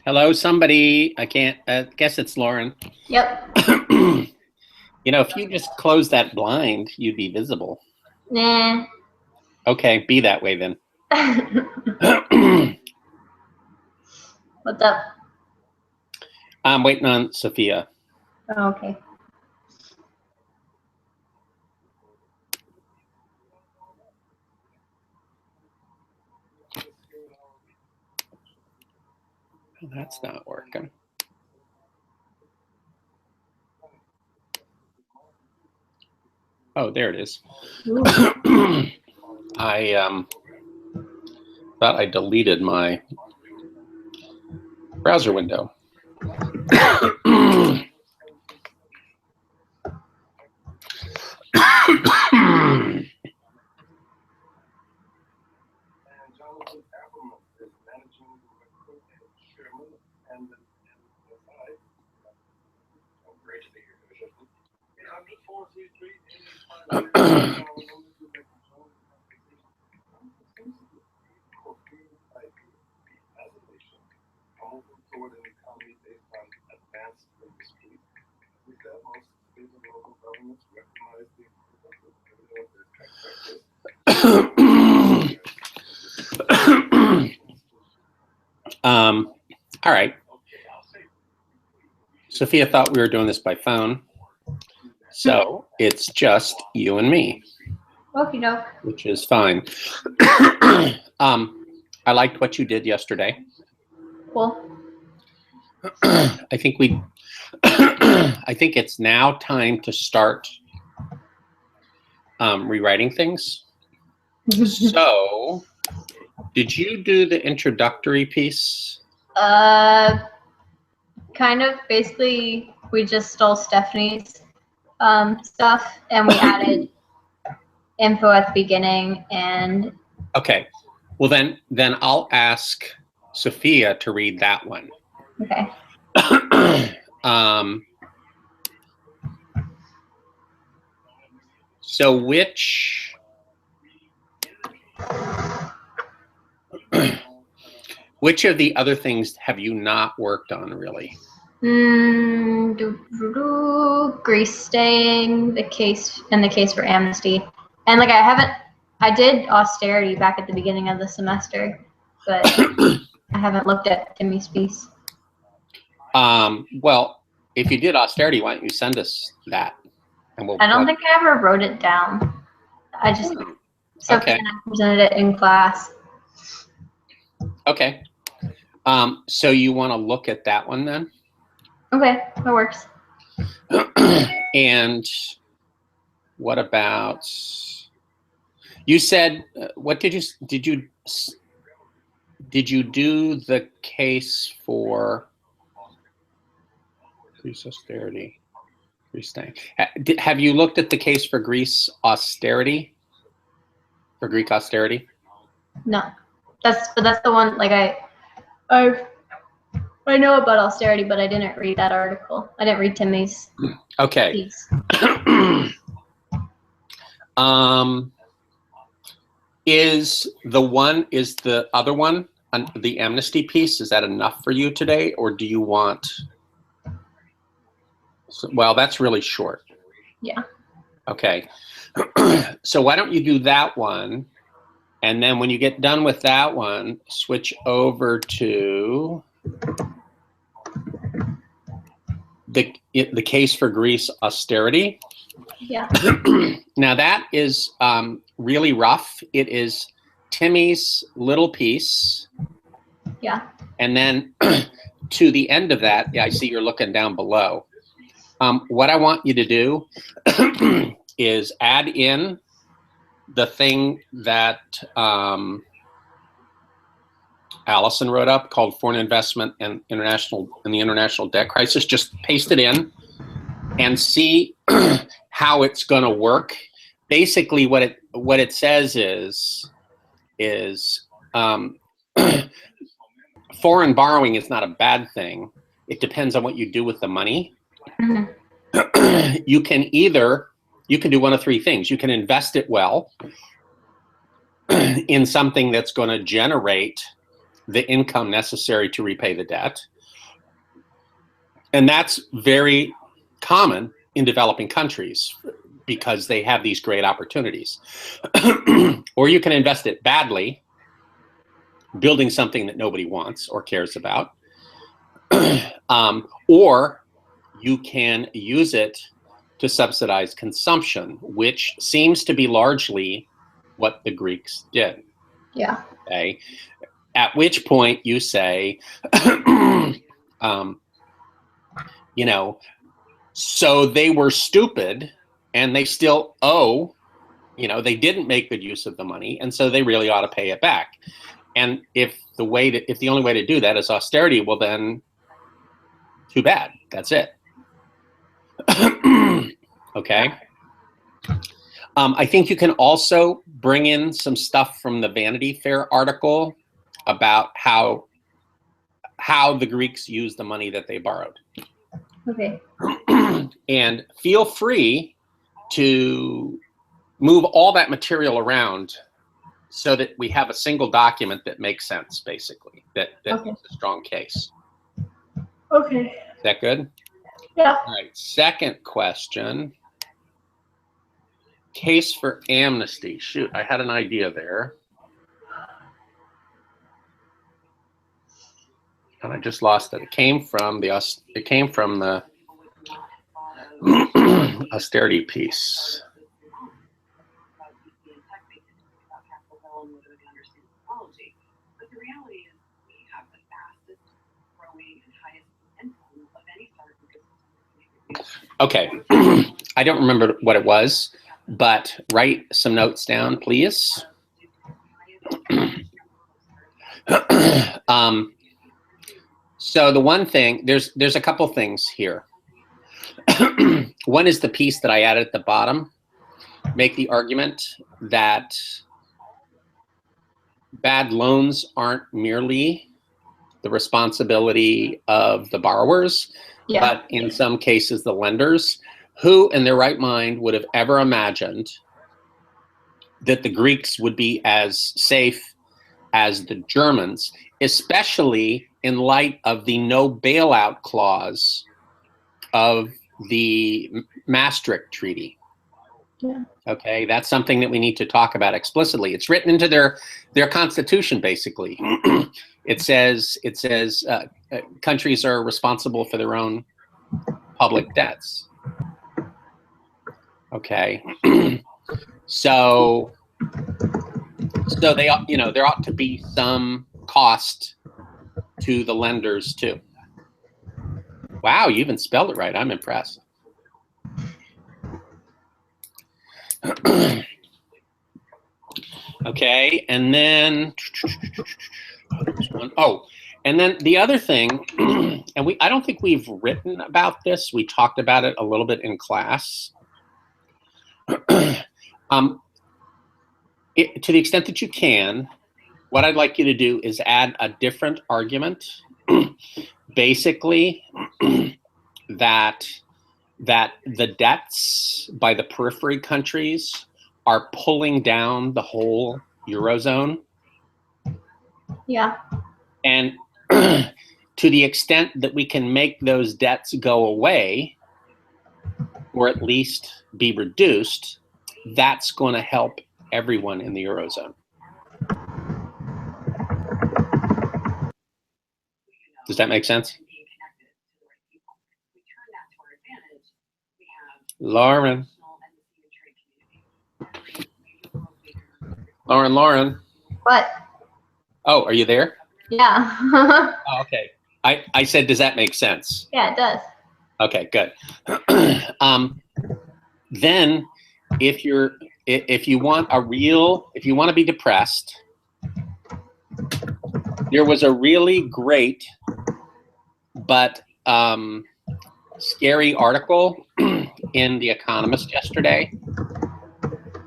Hello, somebody. I can't, guess it's Lauren. Yep. If you just close that blind, you'd be visible. Nah. Okay, be that way then. What's up? I'm waiting on Sophia. Oh, okay. Oh, that's not working. Oh, there it is. I thought I deleted my browser window. All right. Sophia thought we were doing this by phone, so it's just you and me. Okie doke. Which is fine. I liked what you did yesterday. Cool. I think it's now time to start rewriting things. So, did you do the introductory piece? Kind of. Basically, we just stole Stephanie's stuff and we added info at the beginning and. Okay. Well, then I'll ask Sophia to read that one. Okay. So which of the other things have you not worked on really? Greece staying, the case for amnesty. And I did austerity back at the beginning of the semester, but I haven't looked at Timmy's piece. Well, if you did austerity, why don't you send us that? And I don't think I ever wrote it down. I just Sophia and I presented it in class. Okay. So you want to look at that one then? Okay, that works. And what about? You said what did you do the case for Greece austerity? Greece staying. Have you looked at the case for Greece austerity? For Greek austerity? No, that's the one. Like I know about austerity, but I didn't read that article. I didn't read Timmy's piece. Is the other one, the amnesty piece, is that enough for you today, or do you want? Well, that's really short. Yeah. Okay. So why don't you do that one, and then when you get done with that one, switch over to the case for Greece austerity. Yeah. Now that is really rough. It is Timmy's little piece. Yeah. And then to the end of that, yeah, I see you're looking down below. What I want you to do is add in the thing that Allison wrote up called Foreign Investment and the International Debt Crisis. Just paste it in and see how it's going to work. Basically, what it says is foreign borrowing is not a bad thing. It depends on what you do with the money. Mm-hmm. You can do one of three things. You can invest it well in something that's going to generate the income necessary to repay the debt. And that's very common in developing countries because they have these great opportunities. Or you can invest it badly, building something that nobody wants or cares about. Or you can use it to subsidize consumption, which seems to be largely what the Greeks did. Yeah. Okay. At which point you say, you know, so they were stupid and they still owe, you know, they didn't make good use of the money, and so they really ought to pay it back. And if the only way to do that is austerity, well then too bad. That's it. Okay. I think you can also bring in some stuff from the Vanity Fair article about how the Greeks used the money that they borrowed. Okay. And feel free to move all that material around so that we have a single document that makes sense, basically, that Okay. makes a strong case. Okay. Is that good? Yeah. All right, second question. Case for amnesty. Shoot, I had an idea there. And I just lost it. It came from the austerity piece. Okay, I don't remember what it was, but write some notes down, please. So the one thing, there's a couple things here. One is the piece that I added at the bottom. Make the argument that bad loans aren't merely the responsibility of the borrowers, Yeah. but in some cases the lenders. Who in their right mind would have ever imagined that the Greeks would be as safe as the Germans, especially in light of the no bailout clause of the Maastricht Treaty? Yeah. Okay, that's something that we need to talk about explicitly. It's written into their constitution, basically. It says countries are responsible for their own public debts. Okay, so they, you know, there ought to be some cost to the lenders too. Wow, you even spelled it right. I'm impressed. Okay, and then and then the other thing, and I don't think we've written about this. We talked about it a little bit in class. To the extent that you can, what I'd like you to do is add a different argument, basically that the debts by the periphery countries are pulling down the whole Eurozone. Yeah. And to the extent that we can make those debts go away, or at least be reduced, that's going to help everyone in the Eurozone. Does that make sense? Lauren. Lauren. What? Oh, are you there? Yeah. Oh, okay. I said, does that make sense? Yeah, it does. Okay, good. Then if you want to be depressed, there was a really great but scary article in The Economist yesterday.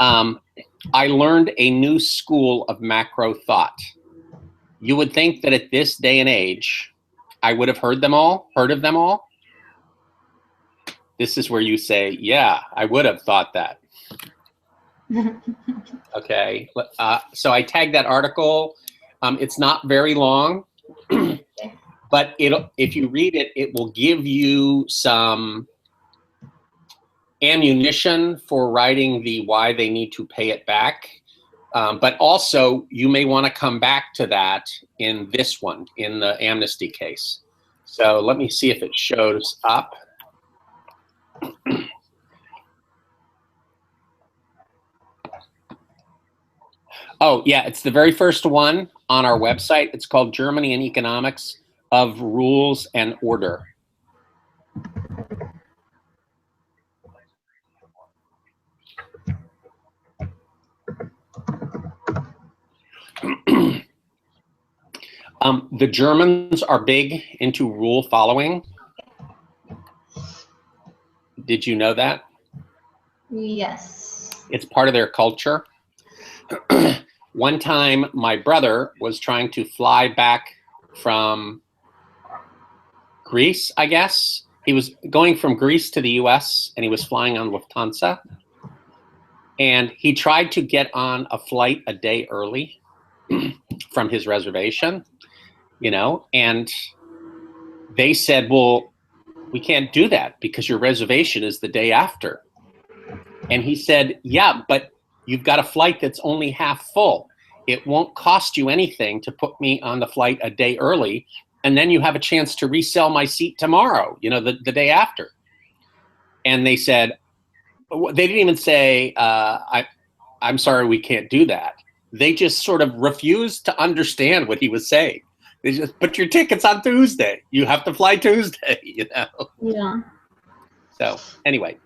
I learned a new school of macro thought. You would think that at this day and age, I would have heard of them all. This is where you say, yeah, I would have thought that. Okay, so I tagged that article. It's not very long. but if you read it, it will give you some ammunition for writing the why they need to pay it back. But also, you may want to come back to that in this one, in the amnesty case. So let me see if it shows up. Oh, yeah, it's the very first one on our website. It's called Germany and Economics of Rules and Order. The Germans are big into rule following. Did you know that? Yes. It's part of their culture. One time, my brother was trying to fly back from Greece, I guess. He was going from Greece to the US, and he was flying on Lufthansa. And he tried to get on a flight a day early from his reservation, you know, and they said, well, we can't do that because your reservation is the day after. And he said, yeah, but you've got a flight that's only half full. It won't cost you anything to put me on the flight a day early, and then you have a chance to resell my seat tomorrow, you know, the day after. And they said, they didn't even say, I'm sorry, we can't do that. They just sort of refused to understand what he was saying. They just, but your ticket's on Tuesday. You have to fly Tuesday, you know? Yeah. So anyway.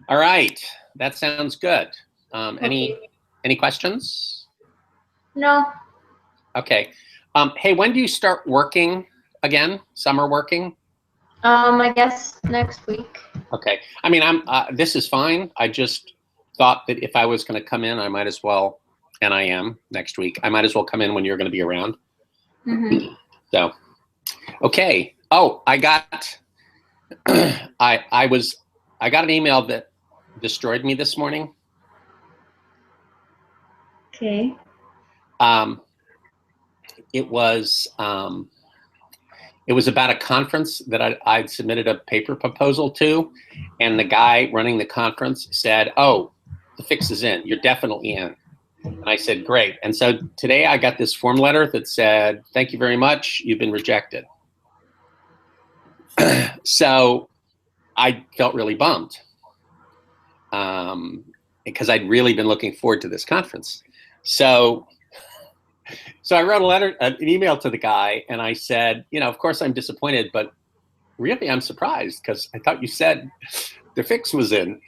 All right, that sounds good. Okay. Any questions? No. Okay. Hey, when do you start working again? Summer working? I guess next week. Okay. I mean, this is fine. I just thought that if I was going to come in, I might as well, and I am next week. I might as well come in when you're going to be around. Mm-hmm. So, okay. Oh, I got, I got an email that destroyed me this morning. Okay. It was about a conference that I'd submitted a paper proposal to, and the guy running the conference said, oh, the fix is in. You're definitely in. And I said, great. And so today I got this form letter that said, thank you very much. You've been rejected. So I felt really bummed because I'd really been looking forward to this conference. So I wrote an email to the guy, and I said, you know, of course I'm disappointed, but really I'm surprised because I thought you said the fix was in.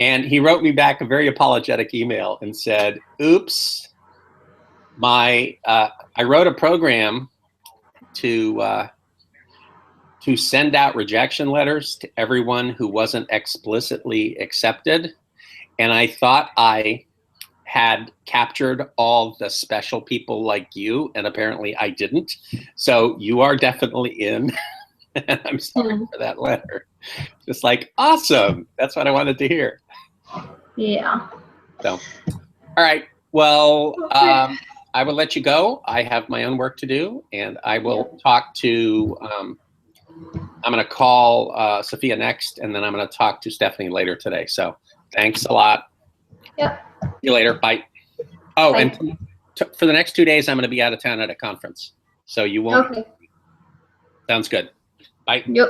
And he wrote me back a very apologetic email and said, oops, I wrote a program to send out rejection letters to everyone who wasn't explicitly accepted. And I thought I had captured all the special people like you, and apparently I didn't. So you are definitely in. And I'm sorry for that letter. Just like, awesome. That's what I wanted to hear. Yeah. So, all right. Well, Okay. I will let you go. I have my own work to do, and I will talk to, I'm going to call Sophia next, and then I'm going to talk to Stephanie later today. So thanks a lot. Yep. See you later. Bye. Oh, Bye. and for the next 2 days, I'm going to be out of town at a conference. So you won't. Okay. Sounds good. Bye. Yep.